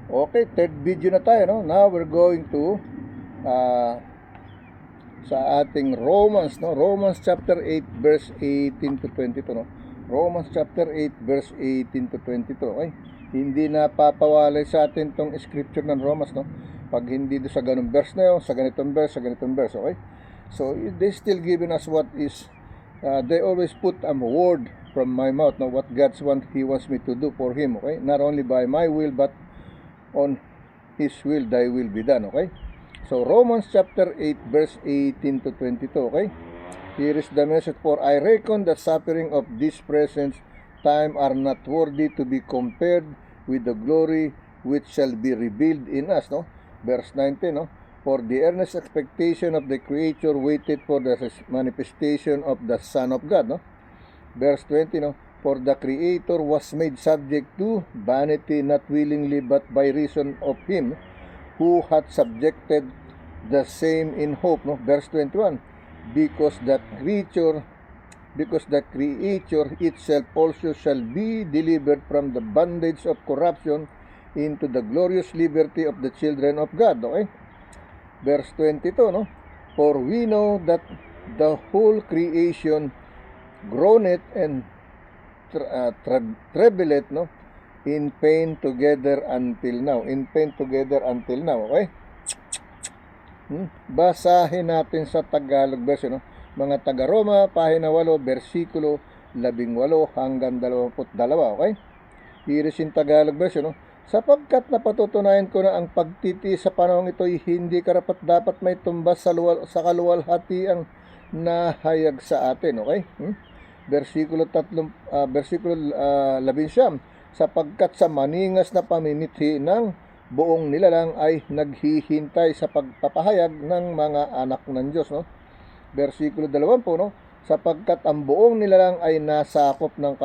Okay, third video na tayo, no? Now we're going to sa ating Romans, no? Romans chapter 8 verse 18 to 22, no? Romans chapter 8 verse 18 to 22, okay? Hindi na papawalay sa atin tong scripture ng Romans, no? Pag hindi do sa ganung verse na yun, sa ganitong verse, okay? So they still giving us what is they always put a word from my mouth, no? What God's want He wants me to do for Him, okay? Not only by my will but on His will, thy will be done, okay? So Romans chapter 8 verse 18 to 22, okay? Here is the message: for I reckon the suffering of this present time are not worthy to be compared with the glory which shall be revealed in us, no? Verse 19, no? For the earnest expectation of the creature waited for the manifestation of the Son of God, no? Verse 20, no? For the Creator was made subject to vanity, not willingly, but by reason of Him who hath subjected the same in hope, no? Verse 21, because the creature itself also shall be delivered from the bondage of corruption into the glorious liberty of the children of God, okay? Verse 22, no? For we know that the whole creation groaneth and trembleth, no? In pain together until now. Okay? Basahin natin sa Tagalog version, no? Mga taga-Roma, pahina 8, versikulo 18 hanggang 22, okay? Here is in Tagalog version, no? Sapagkat napatutunayan ko na ang pagtitiis sa panahong ito ay hindi karapat dapat may tumbas sa kaluwalhatiang nahayag sa atin, okay? Versikulo 11, sapagkat sa maningas na pamimithi ng buong nilalang ay naghihintay sa pagpapahayag ng mga anak ng Diyos, no? Versikulo 20, no? Sapagkat ang buong nilalang ay nasakop ng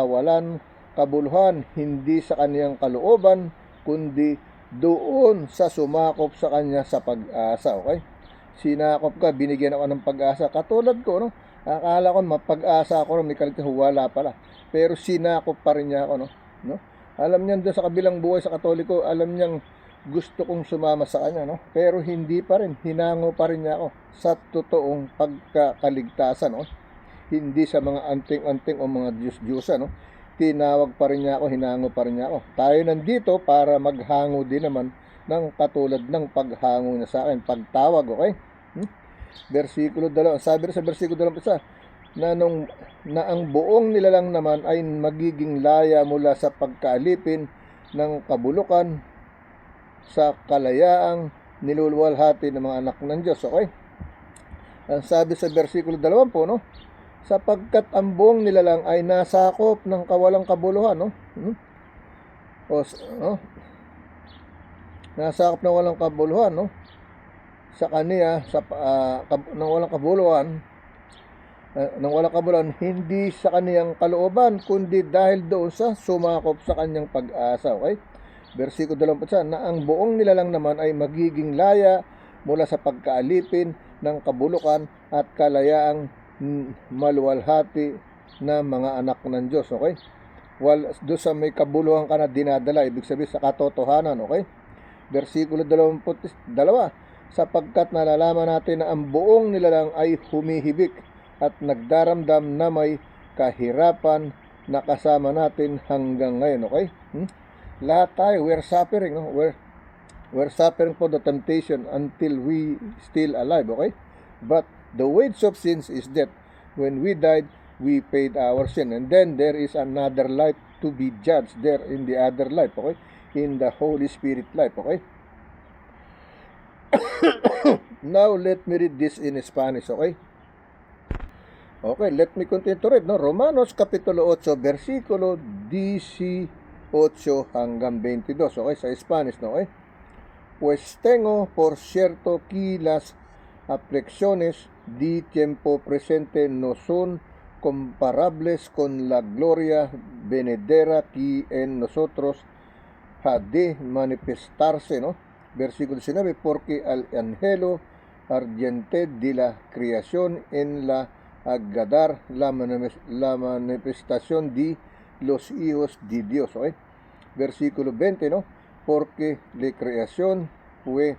kabuluhan, hindi sa kaniyang kalooban, kundi doon sa sumakop sa kanya sa pag-asa, okay? Sinakop ka, binigyan ako ng pag-asa. Katulad ko, no? Akala ko mapag-asa ako, may kaligtasan, wala pala. Pero sinakop pa rin niya ako, no? Alam niyan doon sa kabilang buhay sa Katoliko, alam niyang gusto kong sumama sa kanya, no? Pero hindi pa rin, hinango pa rin niya ako sa totoong pagkakaligtasan, no? Hindi sa mga anting-anting o mga Diyos-Diyosan, no? Tinawag pa rin niya ako, hinango pa rin niya ako. Tayo nandito para maghango din naman ng katulad ng paghango niya sa akin, pagtawag, okay? Versikulo 2, sabi sa versikulo 2, na ang buong nilalang naman ay magiging laya mula sa pagkaalipin ng kabulukan sa kalayaang niluluwalhati ng mga anak ng Diyos, okay? Ang sabi sa versikulo 20, no? Sapagkat ang buong nilalang ay nasakop ng kawalang kabuluhan, no? Nasakop ng walang kabuluhan, no? Sa kaniya, ng walang kabuluhan, hindi sa kaniyang kalooban, kundi dahil doon sa sumakop sa kanyang pag-asa, okay? Versikulo 21, na ang buong nilalang naman ay magiging laya mula sa pagkaalipin ng kabulukan at kalayaang maluwalhati na mga anak ng Diyos, okay? Doon sa may kabuluhan ka na dinadala, ibig sabihin sa katotohanan, okay? Versikulo 22, sapagkat nalalaman natin na ang buong nilalang ay humihibik at nagdaramdam na may kahirapan na kasama natin hanggang ngayon, okay? Lahat tayo, we're suffering, no? We're suffering for the temptation until we still alive, okay? But the wage of sins is death. When we died, we paid our sin. And then there is another life to be judged there in the other life, okay? In the Holy Spirit life, okay? Now, let me read this in Spanish, okay? Okay, let me continue to read, no? Romanos Kapitulo 8, versikulo 18 hanggang 22, okay? Sa Spanish, no? Okay? Pues tengo por cierto que las aflicciones de tiempo presente no son comparables con la gloria venidera que en nosotros ha de manifestarse, ¿no? Versículo 19, porque al angelo ardiente de la creación en la agadar la manifestación de los hijos de Dios, ¿okay? Versículo 20, ¿no? porque la creación fue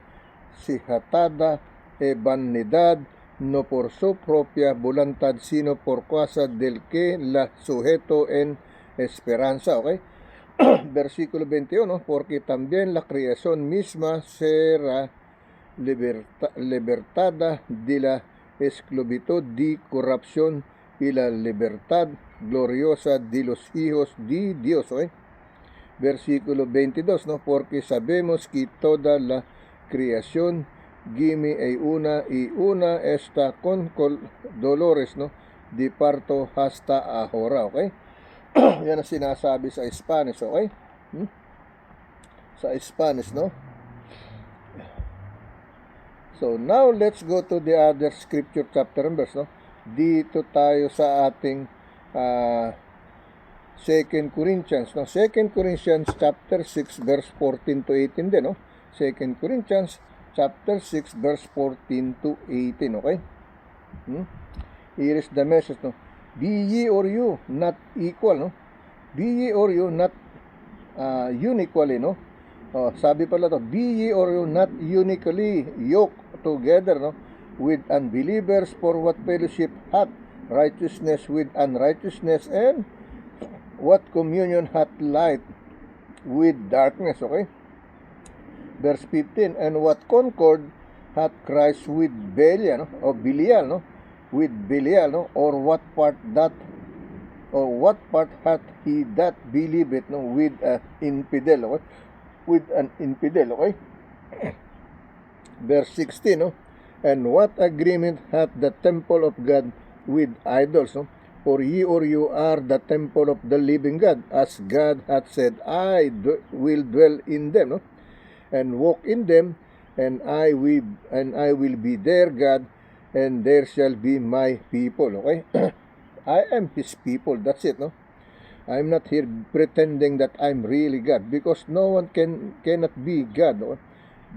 sihatada e vanidad no por su propia voluntad, sino por causa del que la sujeto en esperanza. Okay. Versículo 21, porque también la creación misma será libertada de la esclavitud de corrupción y la libertad gloriosa de los hijos de Dios. Okay. Versículo 22, ¿no? Porque sabemos que toda la creación gime y una está con dolores, ¿no? De parto hasta ahora. Okay. Yan ang sinasabi sa Spanish, okay? Sa Spanish, no? So, now let's go to the other scripture chapter and verse, no? Dito tayo sa ating 2 Corinthians, no? 2 Corinthians chapter 6 verse 14 to 18 din, no? 2 Corinthians chapter 6 verse 14 to 18, okay? Here is the message, no? Be ye or you not equal, no? Be ye or you not unequally, no? Sabi pala to, be ye or you not uniquely yoked together, no? With unbelievers, for what fellowship hath righteousness with unrighteousness, and what communion hath light with darkness, okay? Verse 15, and what concord hath Christ with Belial, no? O Belial, no? With Belial, no? Or what part hath he that believeth, no? With an infidel, okay? With an infidel, okay? Verse 16, no? And what agreement hath the temple of God with idols, no? For ye or you are the temple of the living God, as God hath said, I will dwell in them, no? And walk in them, and I will be their God, and there shall be my people. Okay? I am His people. That's it, no? I'm not here pretending that I'm really God, because no one cannot be God. No?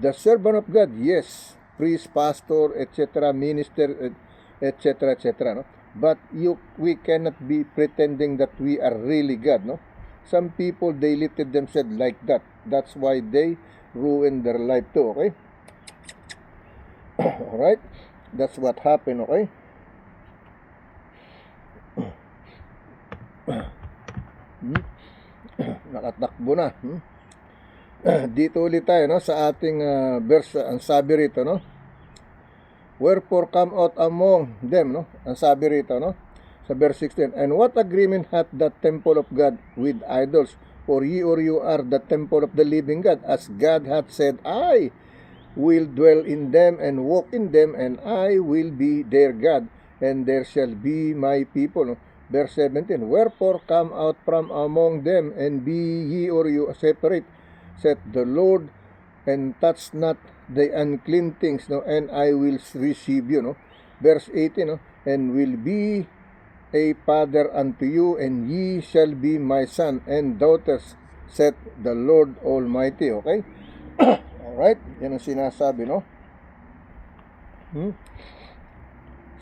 The servant of God, yes, priest, pastor, etc., minister, etc., etc. No? But we cannot be pretending that we are really God. No? Some people, they lifted themselves like that. That's why they ruin their life too, okay? Alright? That's what happened, okay? Nakatakbo na. Dito ulit tayo, no? Sa ating verse, ang sabi rito, no? Wherefore come out among them, no? Ang sabi rito, no? Sa verse 16, and what agreement hath the temple of God with idols? For ye or you are the temple of the living God, as God hath said, I will dwell in them and walk in them, and I will be their God, and there shall be my people. Verse 17, wherefore come out from among them, and be ye or you separate, saith the Lord, and touch not the unclean things, no, and I will receive you. No? Verse 18, no, and will be a father unto you, and ye shall be my son and daughters, saith the Lord Almighty. Okay? Alright? Yan ang sinasabi, no?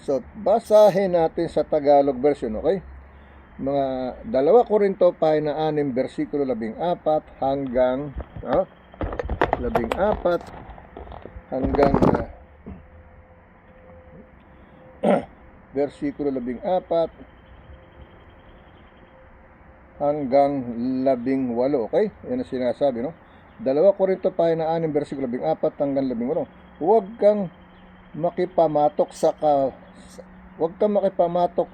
So, basahin natin sa Tagalog version, okay? Mga 2 Korinto, pahina 6, versikulo 14 hanggang 14 hanggang versikulo 14 hanggang 18, okay? Yan ang sinasabi, no? 2 Korinto, pahina 6, versikulo 14 hanggang 18. Huwag kang makipamatok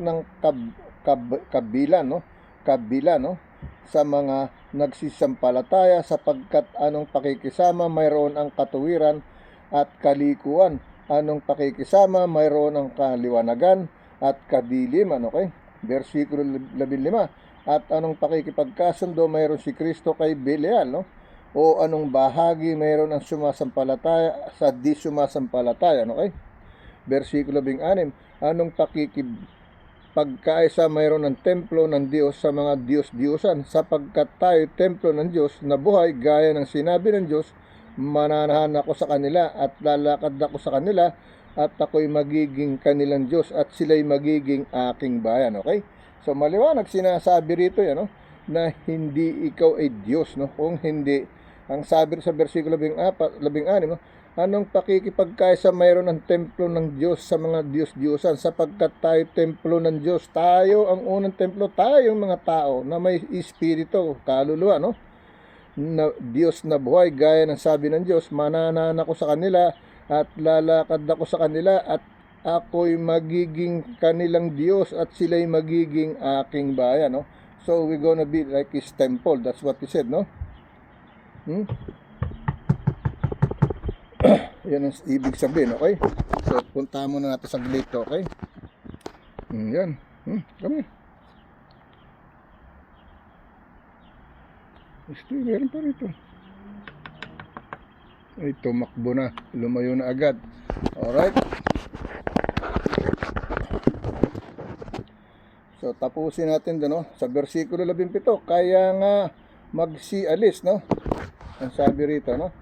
ng kabila, no? Kabila, no? Sa mga nagsisampalataya, sapagkat anong pakikisama mayroon ang katuwiran at kalikuan. Anong pakikisama mayroon ang kaliwanagan at kadiliman, okay? Versikulo 15. At anong pakikipagkasundo mayroon si Kristo kay Belial, no? O anong bahagi mayroon ang sumasampalataya sa di sumasampalataya, okay? Versikulo 16. Anong pagkaisa mayroon ng templo ng Diyos sa mga Diyos-Diyosan, sapagkat tayo templo ng Diyos na buhay, gaya ng sinabi ng Diyos, mananahan ako sa kanila at lalakad ako sa kanila, at ako'y magiging kanilang Diyos at sila'y magiging aking bayan, okay? So maliwanag sinasabi rito yan, no? Na hindi ikaw ay Diyos, no? Kung hindi Ang sabi sa versikulo 14, 16, no? Anong pakikipagkaisa mayroon ng templo ng Diyos sa mga Diyos-Diyosan, sapagkat tayo templo ng Diyos. Tayo ang unang templo, tayong mga tao na may espiritu, kaluluwa, no? Na Diyos na buhay, gaya ng sabi ng Diyos, mananan ako sa kanila at lalakad ako sa kanila at ako'y magiging kanilang Diyos at sila'y magiging aking bayan, no? So we're gonna be like His temple. That's what He said, no? Yan ang ibig sabihin, okay? So punta muna natin sa dito, okay? Yan. Kami. Meron pa rito. Ay, tumakbo na. Lumayo na agad. Alright. So, tapusin natin doon, no? Sa versikulo 17. Kaya nga magsialis, no? Ang sabi rito, no?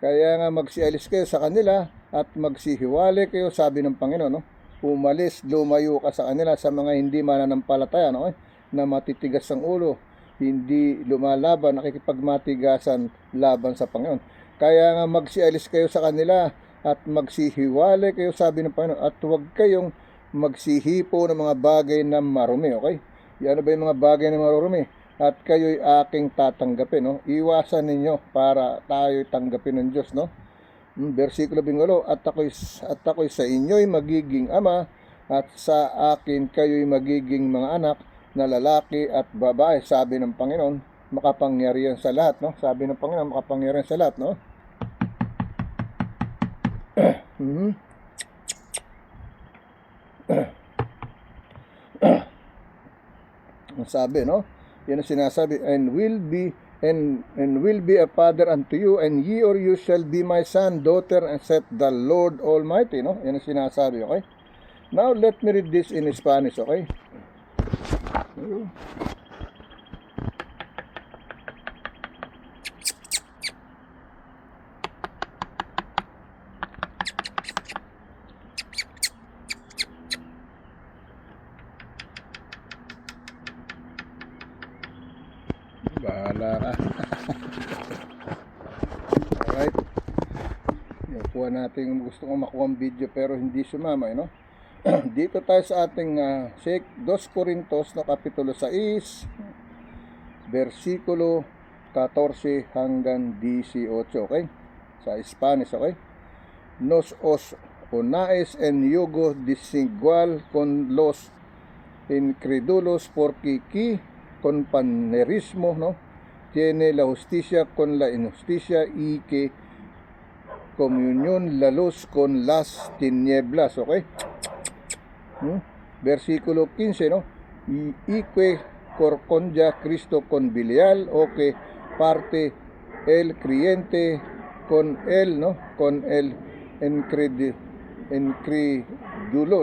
Kaya nga magsialis kayo sa kanila at magsihiwalay kayo, sabi ng Panginoon, no? Umalis, lumayo ka sa kanila, sa mga hindi mananampalataya, no? Na matitigas ang ulo, hindi lumalaban, nakikipagmatigasan laban sa Panginoon. Kaya nga magsialis kayo sa kanila at magsihiwalay kayo, sabi ng Panginoon, at huwag kayong magsihipo ng mga bagay na marumi, okay? Yan ba yung mga bagay na marumi? At kayo'y aking tatanggapin, no? Iwasan ninyo para tayo'y tanggapin ng Diyos, no? Versikulo 18, at ako'y sa inyo'y magiging ama, at sa akin kayo'y magiging mga anak na lalaki at babae, sabi ng Panginoon, makapangyarihan sa lahat, no? Sabi ng Panginoon, makapangyarihan sa lahat, no? Ang sabi, no? Yan ang sinasabi, and will be a father unto you, and ye or you shall be my son, daughter, and saith the Lord Almighty, no? Yan ang sinasabi, okay? Now, let me read this in Spanish, okay? Bahala ka. Alright. Nakuha natin yung gusto kong makuha ang video pero hindi sumama, no? Dito tayo sa ating 2 Corintos na kapitulo 6, versikulo 14 hanggang 18, okay? Sa Spanish, okay? Nos os unáis en yugo desigual con los incrédulos, porque aquí compañerismo, no, tiene la justicia con la injusticia, y que comunión la luz con las tinieblas, okay? Versikulo 15, no? Y que corconja Cristo con Belial, o que parte el creyente con él, no? Con el incrédulo,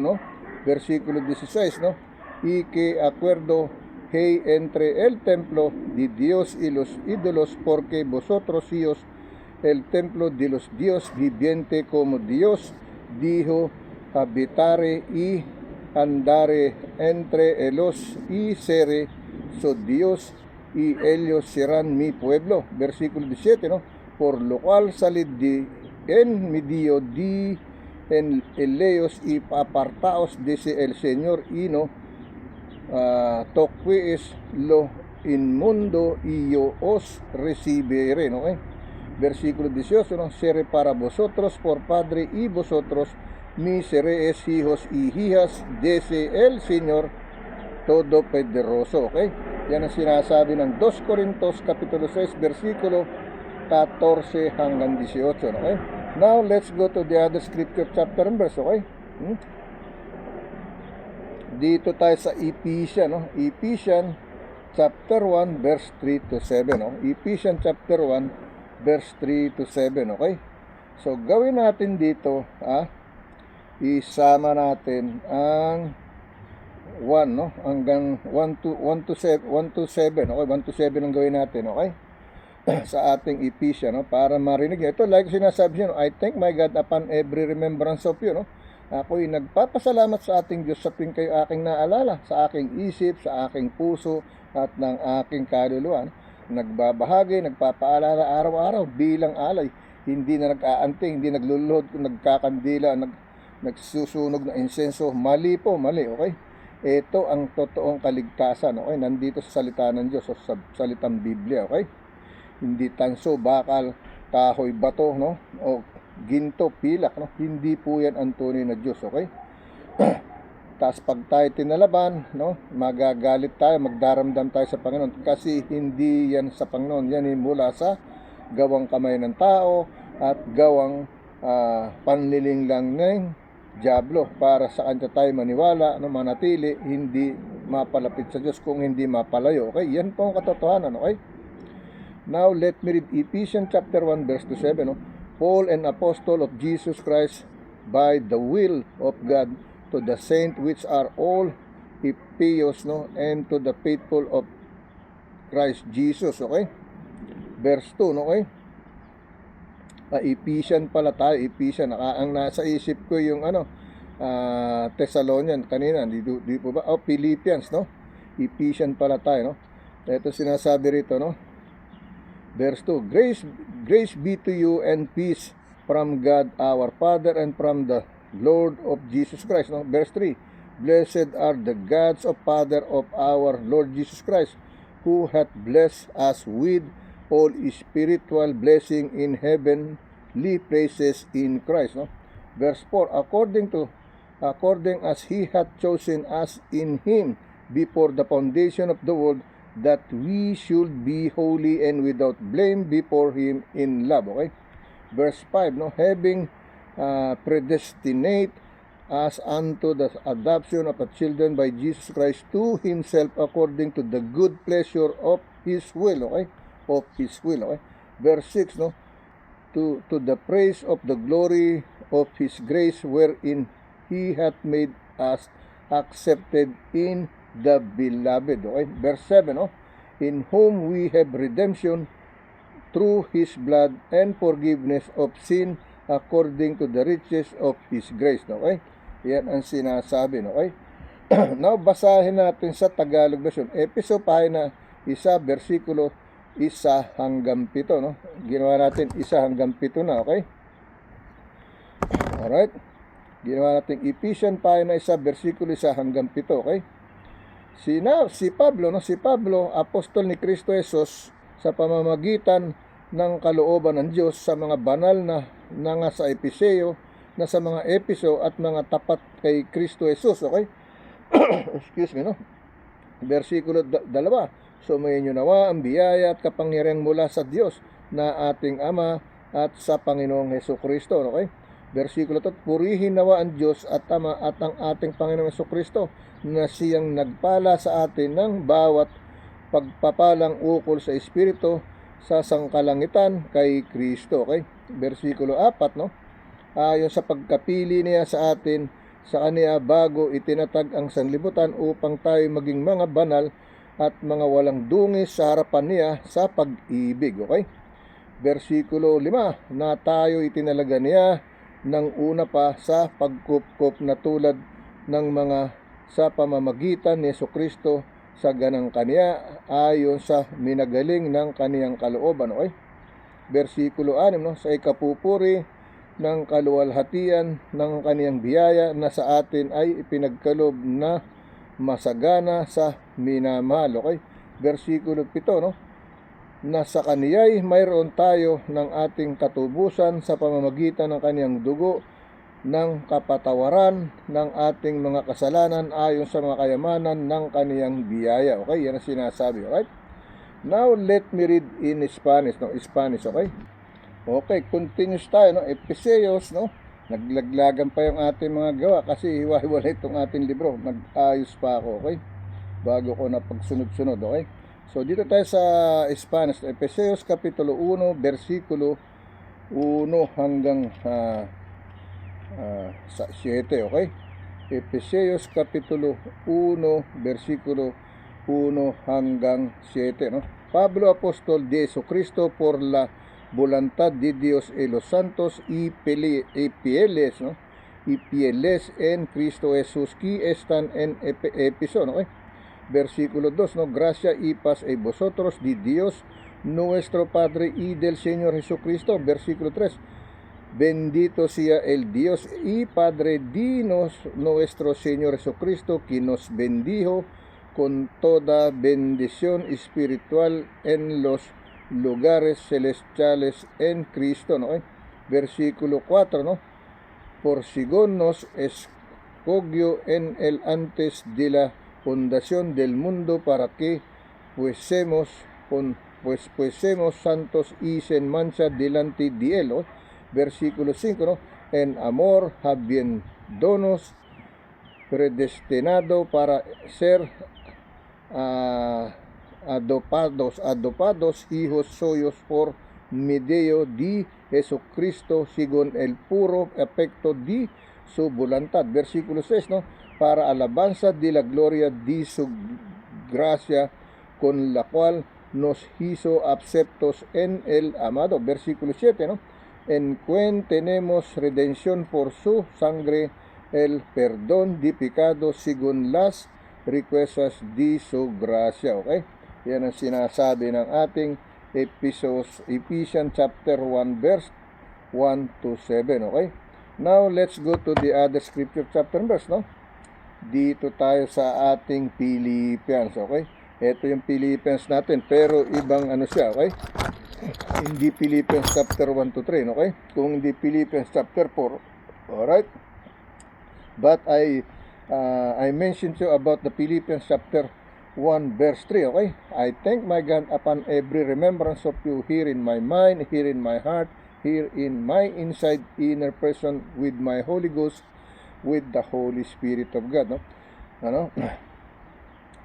no? Versículo 16, no? Y que acuerdo hay entre el templo de Dios y los ídolos, porque vosotros hijos el templo de los Dios viviente, como Dios dijo, habitare y andare entre ellos, y seré su Dios, y ellos serán mi pueblo. Versículo 17, ¿no? Por lo cual salid en medio de en ellos y apartaos, dice el Señor, y no toquéis lo inmundo, y yo os recibiré, ¿no? Versículo 18, ¿no? Seré para vosotros por padre, y vosotros mis seréis hijos y hijas, dice el Señor Todopoderoso, okay? Yan ang sinasabi ng 2 Corintos kapitulo 6, versikulo 14 hanggang 18, okay? Now, let's go to the other scripture chapter and verse, okay? Dito tayo sa Ephesians, no? Ephesians chapter 1 verse 3 to 7, no? Ephesians chapter 1 verse 3 to 7, okay? So gawin natin dito, isama natin ang 1, no? Hanggang 1 to 7, okay? 1 to 7 ang gawin natin, okay? Sa ating Ephesians, no? Para marinig niyo. Ito, like sinasabi niyo, I thank my God upon every remembrance of you, no? Ako'y nagpapasalamat sa ating Diyos sa tuwing kayo aking naalala, sa aking isip, sa aking puso, at ng aking kaluluwa. nagbabahagi, nagpapaalala araw-araw bilang alay. Hindi na nag-aanting, hindi nagluluhod, nagkakandila, nagsusunog na insenso. Mali po, mali, okay? Ito ang totoong kaligtasan, okay? Nandito sa salita ng Diyos, sa salitang Biblia, okay? Hindi tanso, bakal, kahoy, bato, no? O ginto, pilak, no? Hindi po yan ang tunay na Diyos, okay? Tapos pag tayo tinalaban, no? Magagalit tayo, magdaramdam tayo sa Panginoon kasi hindi yan sa Panginoon. Yan ay mula sa gawang kamay ng tao at gawang panliling lang ng Diablo para sa kanya tayo maniwala, no, manatili, hindi mapalapit sa Diyos kung hindi mapalayo. Okay? Yan po ang katotohanan. Okay? Now, let me read Ephesians chapter 1 verse 7. No? Paul, an apostle of Jesus Christ, by the will of God, to the saints which are all Ephesians, no, and to the faithful of Christ Jesus. Okay? Verse 2, no, okay? Ephesians pala tayo, Ephesians. Ang nasa isip ko yung Thessalonian kanina, di po ba? Philippians, no? Ephesians pala tayo, no? Ito sinasabi rito, no? Verse 2, grace be to you and peace from God our Father and from the Lord of Jesus Christ, no? Verse 3, blessed are the gods of Father of our Lord Jesus Christ, who hath blessed us with all spiritual blessing in heavenly places in Christ, no? Verse 4, according as he hath chosen us in him before the foundation of the world, that we should be holy and without blame before him in love. Okay? Verse 5, no? Having predestinate us unto the adoption of the children by Jesus Christ to himself according to the good pleasure of his will. Okay? Of his will. Okay? Verse 6, no? To the praise of the glory of his grace wherein he hath made us accepted in the beloved. Okay? Verse 7, no? In whom we have redemption through his blood and forgiveness of sin according to the riches of his grace. Okay? Yan ang sinasabi. Okay? Now, basahin natin sa Tagalog version. Efeso pahina 1, versikulo 1 hanggang 7, no? Ginawa natin 1 hanggang 7 na, okay? Alright? Ginawa natin Ephesians pahina 1, versikulo 1 hanggang 7, okay? Si Pablo, no? Si Pablo, apostol ni Kristo Jesus, sa pamamagitan ng kalooban ng Diyos sa mga banal na nga sa Efeseo, na sa mga Episo at mga tapat kay Kristo Jesus, okay? Excuse me, no? Versikulo 2, sumayin nyo nawa ang biyaya at kapangyarihan mula sa Diyos na ating Ama at sa Panginoong Hesukristo. Okay? Versikulo 3, purihin nawa ang Diyos at Ama at ang ating Panginoong Hesukristo na siyang nagpala sa atin ng bawat pagpapalang ukol sa Espiritu sa sangkalangitan kay Kristo. Okay? Versikulo 4, no? Ayon sa pagkapili niya sa atin sa Kaniya bago itinatag ang sanlibutan upang tayo maging mga banal at mga walang dungis sa harapan niya sa pag-ibig. Okay? Versikulo 5, na tayo itinalaga niya ng una pa sa pagkupkop na tulad ng mga sa pamamagitan ni Jesucristo sa ganang Kaniya ayon sa minagaling ng kaniyang kalooban. Okay? Versikulo 6, no? Sa ikapupuri ng kaluwalhatian ng kaniyang biyaya na sa atin ay ipinagkalob na masagana sa minamahal. Okay? Versikulo 7, no? Na sa kaniya'y mayroon tayo ng ating katubusan sa pamamagitan ng kaniyang dugo ng kapatawaran ng ating mga kasalanan ayon sa mga kayamanan ng kaniyang biyaya. Okay? Yan ang sinasabi. Okay? Now, let me read in Spanish. No? Spanish, okay? Okay, continuous tayo, no? Efeseos, no? Naglaglagan pa yung ating mga gawa kasi hiwa-hiwalay itong ating libro. Nag-ayos pa ako, okay? Bago ko na pagsunod-sunod, okay? So, dito tayo sa Spanish. Efeseos Kapitulo 1, versikulo 1 hanggang 7, okay? Efeseos Kapitulo 1, versikulo 1 hanggang 7, no? Pablo Apostol de Jesucristo por la voluntad de Dios y los santos y fieles, ¿no? Y fieles en Cristo Jesús que están en Éfeso, ¿no? Versículo 2, ¿no? Gracia y paz a vosotros de Dios nuestro Padre y del Señor Jesucristo. Versículo 3. Bendito sea el Dios y Padre de nuestro Señor Jesucristo, que nos bendijo con toda bendición espiritual en los lugares celestiales en Cristo, ¿no? Versículo 4, ¿no? Por según nos escogió en el antes de la fundación del mundo, para que fuésemos santos y sin mancha delante de él, ¿no? Versículo 5, ¿no? En amor habiéndonos predestinado para ser adoptados hijos suyos por medio de Jesucristo, según el puro afecto de su voluntad. Versículo 6, ¿no? Para alabanza de la gloria de su gracia, con la cual nos hizo aceptos en el amado. Versículo 7, ¿no? En quien tenemos redención por su sangre, el perdón de pecados según las riquezas de su gracia. Okay? Yan ang sinasabi ng ating Ephesians chapter 1 verse 1 to 7. Okay? Now, let's go to the other scripture chapter and verse, no? Dito tayo sa ating Philippians, okay? Ito yung Philippians natin, pero ibang ano siya, okay? Hindi Philippians chapter 1 to 3, okay? Kung hindi Philippians chapter 4, alright? But I mentioned to you about the Philippians chapter 1 verse 3, okay? I thank my God upon every remembrance of you here in my mind, here in my heart, here in my inside inner person, with my Holy Ghost, with the Holy Spirit of God, no? Ano?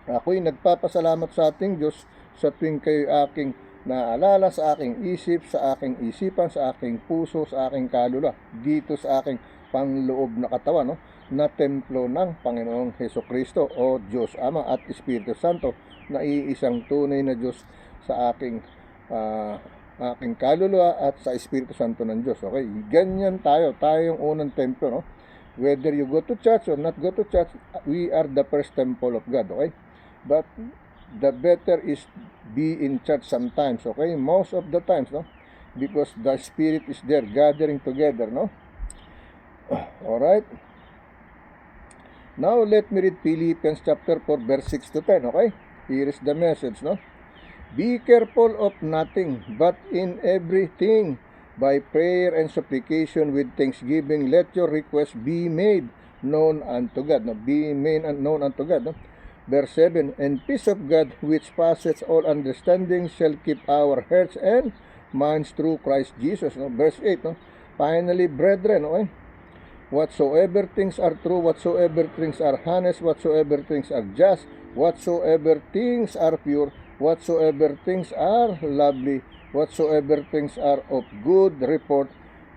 Ako'y nagpapasalamat sa ating Diyos sa tuwing kayo aking naalala sa aking isip, sa aking isipan, sa aking puso, sa aking kaluluwa, dito sa aking panloob na katawan, no? Na templo ng Panginoong Hesukristo, o Diyos Ama at Espiritu Santo, na iisang tunay na Diyos sa aking kaluluwa at sa Espiritu Santo ng Diyos. Okay? Ganyan tayo yung unang templo, no? Whether you go to church or not go to church, we are the first temple of God, okay? But the better is be in church sometimes, okay? Most of the times, no? Because the Spirit is there gathering together, no? Alright? Now, let me read Philippians chapter 4, verse 6 to 10, okay? Here is the message, no? Be careful of nothing, but in everything, by prayer and supplication with thanksgiving, let your requests be made known unto God. No? Be made known unto God. No? Verse 7, and peace of God, which passeth all understanding, shall keep our hearts and minds through Christ Jesus. No? Verse 8, no? Finally, brethren, okay? Whatsoever things are true, whatsoever things are honest, whatsoever things are just, whatsoever things are pure, whatsoever things are lovely, whatsoever things are of good report,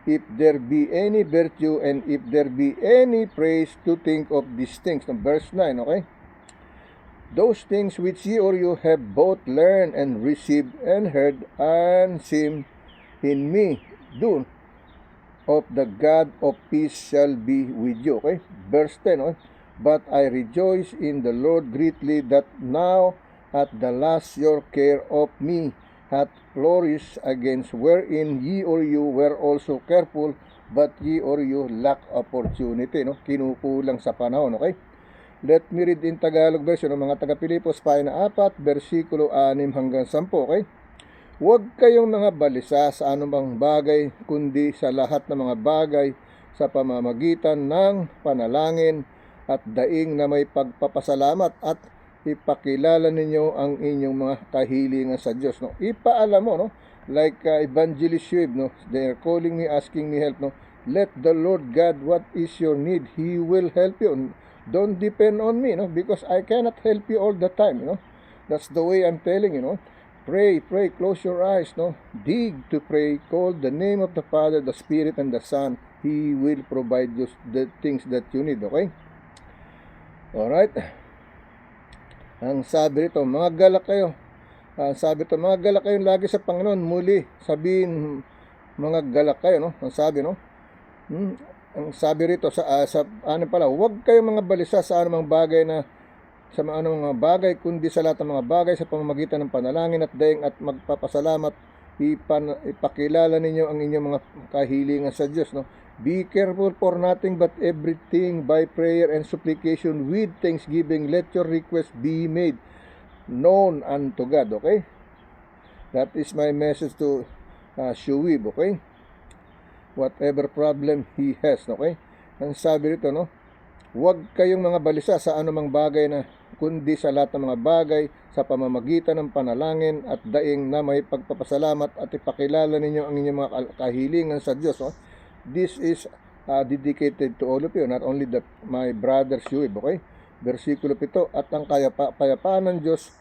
if there be any virtue and if there be any praise, to think of these things. Verse 9, okay? Those things which ye or you have both learned and received and heard and seen in me, do, of the God of peace shall be with you. Okay? Verse 10, okay? But I rejoice in the Lord greatly, that now at the last your care of me hath flourished, against wherein ye or you were also careful, but ye or you lack opportunity. No? Kinukulang sa panahon. Okay? Let me read in Tagalog version ng mga taga-Pilipos, pahina 4, versikulo 6 hanggang 10. Okay? Huwag kayong mga balisa sa anumang bagay, kundi sa lahat ng mga bagay sa pamamagitan ng panalangin at daing na may pagpapasalamat, at ipakilala ninyo ang inyong mga kahilingan sa Diyos. No? Ipaalam mo, no? Like Evangelist Schwab, no? They are calling me, asking me help. No? Let the Lord God, what is your need? He will help you. Don't depend on me, no? Because I cannot help you all the time. You know? That's the way I'm telling you. No? Pray, close your eyes. No? Dig to pray. Call the name of the Father, the Spirit, and the Son. He will provide you the things that you need. Okay? Alright? Ang sabi rito, mga galak kayo. Sabi rito, mga galak kayo lagi sa Panginoon. Muli, sabihin, mga galak kayo, no? Ang sabi, no? Ang sabi rito, huwag kayong mga balisa sa anumang bagay na sa mga anong mga bagay, kundi sa lahat ng mga bagay sa pamamagitan ng panalangin at daing at magpapasalamat, ipakilala ninyo ang inyong mga kahilingan sa Diyos, no? Be careful for nothing but everything by prayer and supplication with thanksgiving. Let your request be made known unto God. Okay? That is my message to Shuib. Okay? Whatever problem he has. Okay? Ang sabi rito, no? Huwag kayong mga balisa sa anumang bagay na kundi sa lahat ng mga bagay sa pamamagitan ng panalangin at daing na may pagpapasalamat at ipakilala ninyo ang inyong mga kahilingan sa Diyos. No? This is dedicated to all of you, not only my brother Shuib, okay? Versikulo 7, at ang kapayapaan ng Diyos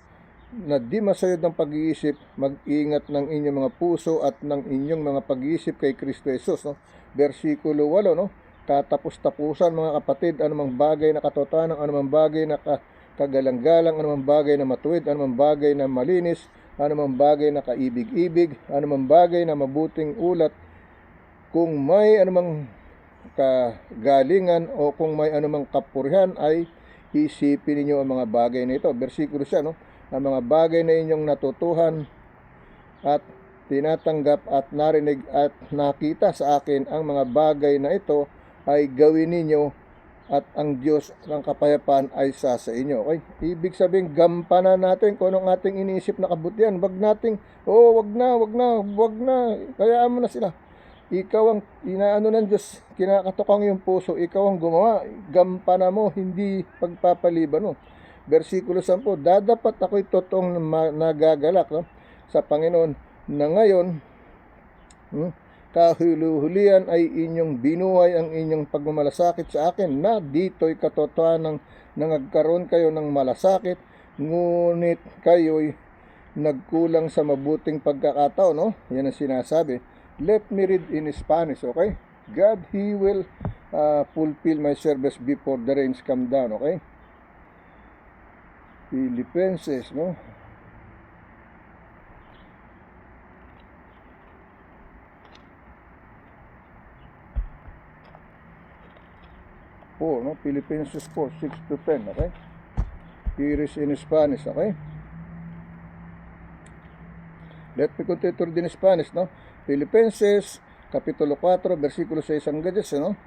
na di masayod ng pag-iisip, mag-ingat ng inyong mga puso at ng inyong mga pag-iisip kay Kristo Jesus, no? Versikulo 8, no? Katapos-tapusan mga kapatid, anumang bagay na katotohanan, anumang bagay na kagalang-galang, anumang bagay na matuwid, anumang bagay na malinis, anumang bagay na kaibig-ibig, anumang bagay na mabuting ulat, kung may anumang kagalingan o kung may anumang kapurihan, ay isipin ninyo ang mga bagay na ito. Versikulo 7, no? Ang mga bagay na inyong natutuhan at tinatanggap at narinig at nakita sa akin, ang mga bagay na ito ay gawin ninyo at ang Diyos ng kapayapaan ay sa inyo. Okay? Ibig sabihin, gampanan natin kung anong ating iniisip na kabutihan. Wag nating, wag na, kayaan mo na sila. Ikaw ang inaano ng Diyos, kinakatokang yung puso, ikaw ang gumawa, gampana mo, hindi pagpapaliban mo. Versikulo 10, dadapat ako'y totoong nagagalak, no? Sa Panginoon na ngayon, kahuluhulian ay inyong binuhay ang inyong pagmamalasakit sa akin, na dito'y katotohanan ng nagkaroon kayo ng malasakit, ngunit kayo'y nagkulang sa mabuting pagkakataon, no? Yan ang sinasabi. Let me read in Spanish, okay? God, He will fulfill my service before the rains come down, okay? Filipenses, no? No? Filipenses 4, 6 to 10, okay? Here is in Spanish, okay? Let me continue to read in Spanish, no? Filipenses, Kapitulo 4, versikulo 6 hanggang 10, no?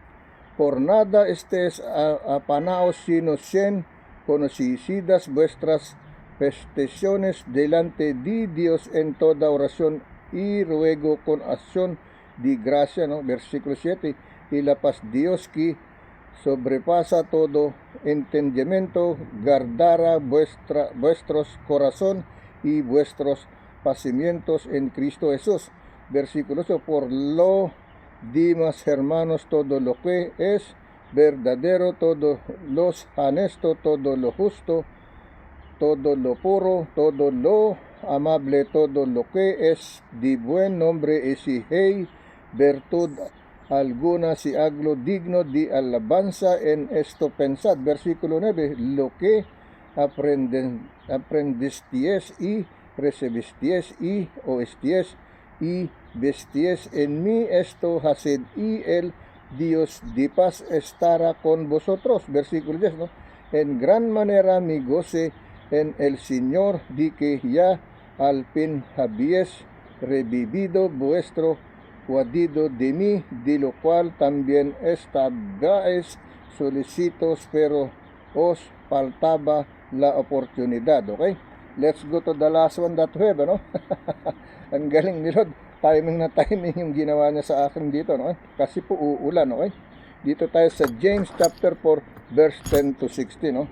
Por nada estés apanaos sino sien conocidas vuestras peticiones delante de Dios en toda oración y ruego con acción de gracia, no? Versículo 7, y la paz Dios que sobrepasa todo entendimiento guardará vuestros corazón y vuestros pasamientos en Cristo Jesús. Versículo 8, por lo demás, hermanos, todo lo que es verdadero, todo lo honesto, todo lo justo, todo lo puro, todo lo amable, todo lo que es de buen nombre, y si hay virtud alguna, si algo digno de alabanza, en esto pensad. Versículo 9, lo que aprendisteis y recibisteis y oísteis y vestíes en mí, esto haced, y el Dios de paz estará con vosotros. Versículo 10, ¿no? En gran manera me goce en el Señor de que ya al fin habéis revivido vuestro cuidado de mí, de lo cual también estabais solicitos, pero os faltaba la oportunidad. Okay? Let's go to the last one that we have, no? Ang galing ni Lord. Timing na timing yung ginawa niya sa akin dito, no? Kasi po uulan, okay? Dito tayo sa James chapter 4, verse 10 to 16, no?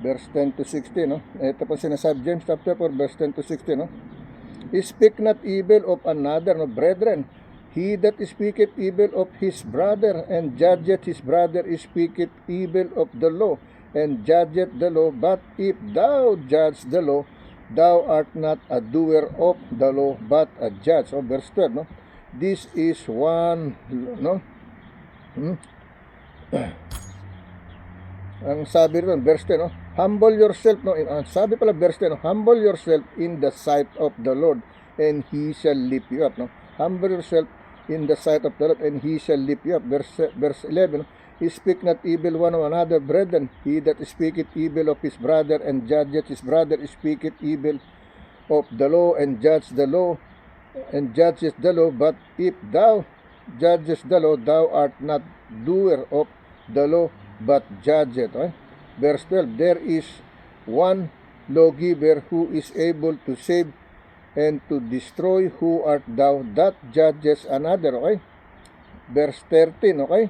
Verse 10 to 16, no? Ito po sinasabi, James chapter 4, verse 10 to 16, no? Speak not evil of another, no, brethren. He that speaketh evil of his brother and judgeth his brother speaketh evil of the law and judgeth the law. But if thou judge the law, thou art not a doer of the law, but a judge. Oh, verse 12, no? This is one, no? Ang sabi rin, verse 10, no? Humble yourself, no? Sabi pala, verse 10, no? Humble yourself in the sight of the Lord, and He shall lift you up, no? Humble yourself in the sight of the Lord, and He shall lift you up. Verse 11, no? Speak not evil one of another, brethren. He that speaketh evil of his brother and judgeth his brother speaketh evil of the law and judges the law. But if thou judgest the law, thou art not doer of the law, but judge it. Okay? Verse 12, there is one lawgiver who is able to save and to destroy. Who art thou that judges another? Okay? Verse 13, okay?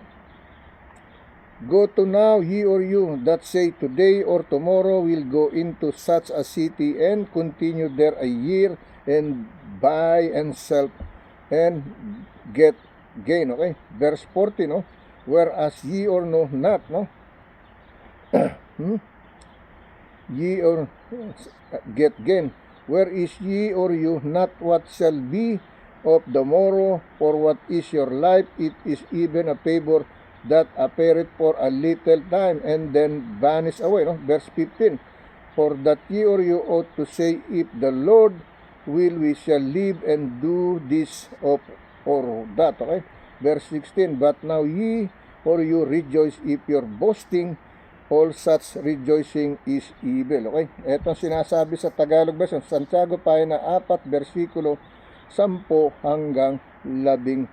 Go to now, ye or you that say, today or tomorrow will go into such a city and continue there a year and buy and sell and get gain. Okay? Verse 14, no? Whereas ye or know not, no? Ye or get gain. Where is ye or you not what shall be of the morrow, for what is your life? It is even a favor that appeareth for a little time and then vanish away. No? Verse 15, for that ye or you ought to say, if the Lord will, we shall live and do this or that. Okay? Verse 16, but now ye or you rejoice if your boasting, all such rejoicing is evil. Okay? Ito sinasabi sa Tagalog version, Santiago Pahina 4, versikulo 10 hanggang 16.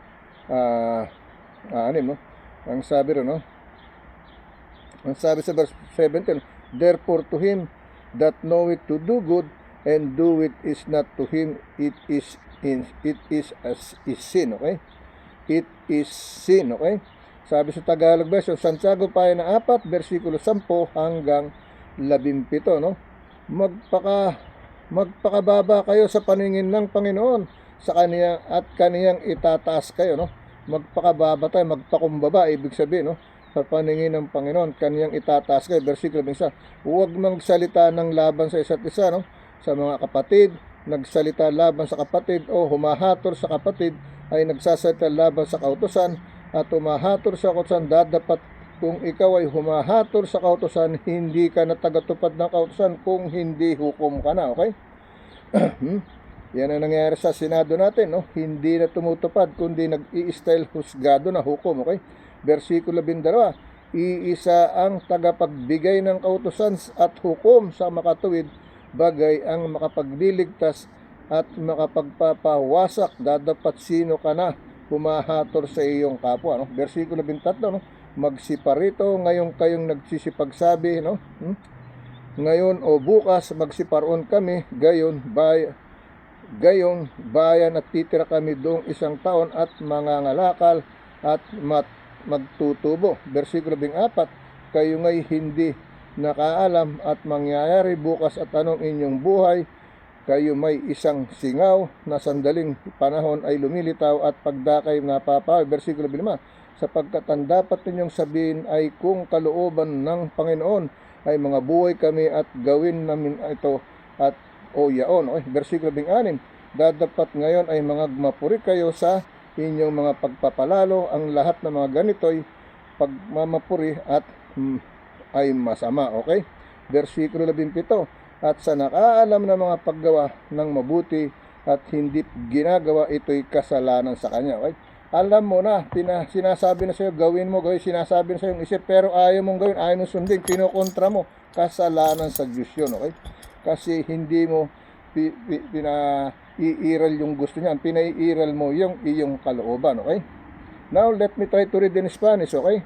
No? Ang sabi rin, no? Ang sabi sa verse 17, therefore to him that knoweth to do good and do it is not to him, it is sin. Okay? It is sin. Okay? Sabi sa Tagalog version, Santiago Pahina 4, versikulo 10 hanggang 17, no? Magpakababa kayo sa paningin ng Panginoon sa kaniya at kaniyang itataas kayo, no? Magpakababa tayo, magpakumbaba, ibig sabihin, no? Sa paningin ng Panginoon, kaniyang itataas kayo. Versikulo 1, huwag magsalita ng laban sa isa't isa, no? Sa mga kapatid, nagsalita laban sa kapatid o humahator sa kapatid ay nagsasalita laban sa kautusan, at humahator sa kautusan, dadapat kung ikaw ay humahator sa kautusan, hindi ka na tagatupad ng kautusan kung hindi hukom ka na. Okay? Yan ang nangyayari sa Senado natin, no? Hindi na tumutupad, kundi nag-i-style husgado na hukom. Okay? Versikulo 12, iisa ang tagapagbigay ng kautusan at hukom sa makatuwid, bagay ang makapagliligtas at makapagpapawasak, dadapat sino ka na humahator sa iyong kapwa, no? Versikulo 23, no? Magsiparito ngayon kayong nagsisipagsabi, no? Ngayon o bukas magsiparoon kami, gayon bayan at titira kami doong 1 taon at mangangalakal at magtutubo. Versikulo 14, kayo ngay hindi nakaalam at mangyayari bukas at anong inyong buhay. Kayo may isang singaw na sandaling panahon ay lumilitaw at pagdakay napapawi. Versikulo 5, sapagkat ang dapat ninyong sabihin ay kung kalooban ng Panginoon ay mga buhay kami at gawin namin ito at o yaon. Okay? Versikulo 16, dadapat ngayon ay mga mapuri kayo sa inyong mga pagpapalalo. Ang lahat ng mga ganito'y pagmamapuri at ay masama. Okay? Versikulo 17, at sa nakaalam na mga paggawa ng mabuti at hindi ginagawa, ito'y kasalanan sa kanya. Okay? Alam mo na, sinasabi na sa'yo, gawin mo, sinasabi na sa'yo isip, pero ayaw mong gawin, ayaw mong sundin, kinukontra mo, kasalanan sa Diyos yun. Okay? Kasi hindi mo pinaiiral yung gusto niya, pinaiiral mo yung iyong kalooban. Okay? Now, let me try to read in Spanish. Okay?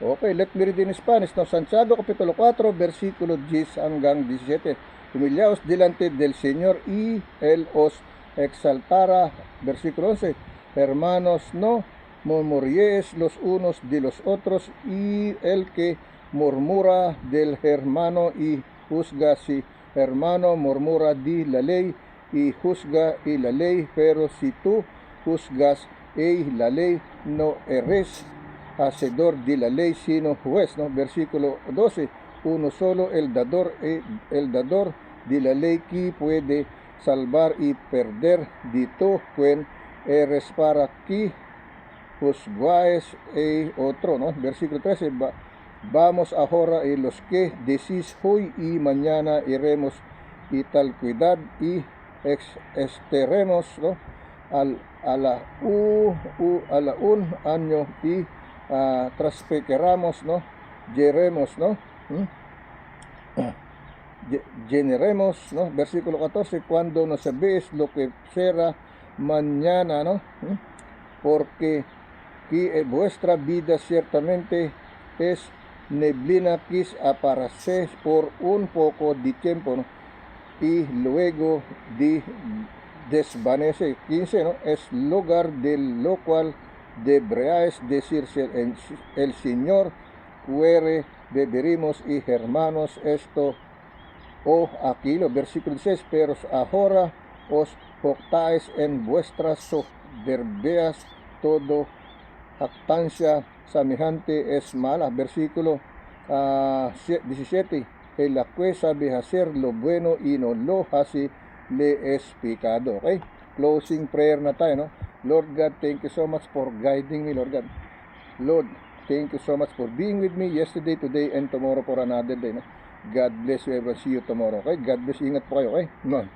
Okay, let me read in Spanish. Now, Santiago Kapitulo 4, versikulo 10 hanggang 17. Humillaos delante del Señor y Él os exaltará. Versikulo 11. Hermanos, no murmuréis los unos de los otros, y el que murmura del hermano y juzga si hermano murmura de la ley y juzga y la ley, pero si tú juzgas la ley, no eres hacedor de la ley sino juez, ¿no? Versículo 12, uno solo el dador de la ley que puede salvar y perder, de tú quien eres para que juzgues otro, ¿no? Versículo 13, vamos ahora y los que decís hoy y mañana iremos y tal cuidad y estaremos, ¿no? a la un año y traspeceramos, no? Geremos, no? Generemos, no? Versículo 14, cuando no sabéis lo que será mañana, no? Porque vuestra vida ciertamente es neblina que aparece por un poco de tiempo, ¿no? Y luego desvanece. 15, ¿no? Es lugar del lo cual deberíais decirse el Señor quiere beberemos y hermanos esto o aquilo. Versículo 16, pero ahora os jactáis en vuestras soberbias, todo jactancia semejante es mala. Versículo 17, el que sabe hacer lo bueno y no lo hace, le es pecado. Okay? Closing prayer na tayo, no? Lord God, thank you so much for guiding me, Lord God. Lord, thank you so much for being with me yesterday, today, and tomorrow for another day, no? God bless you, everyone. See you tomorrow, okay? God bless you. Ingat po kayo, okay? No.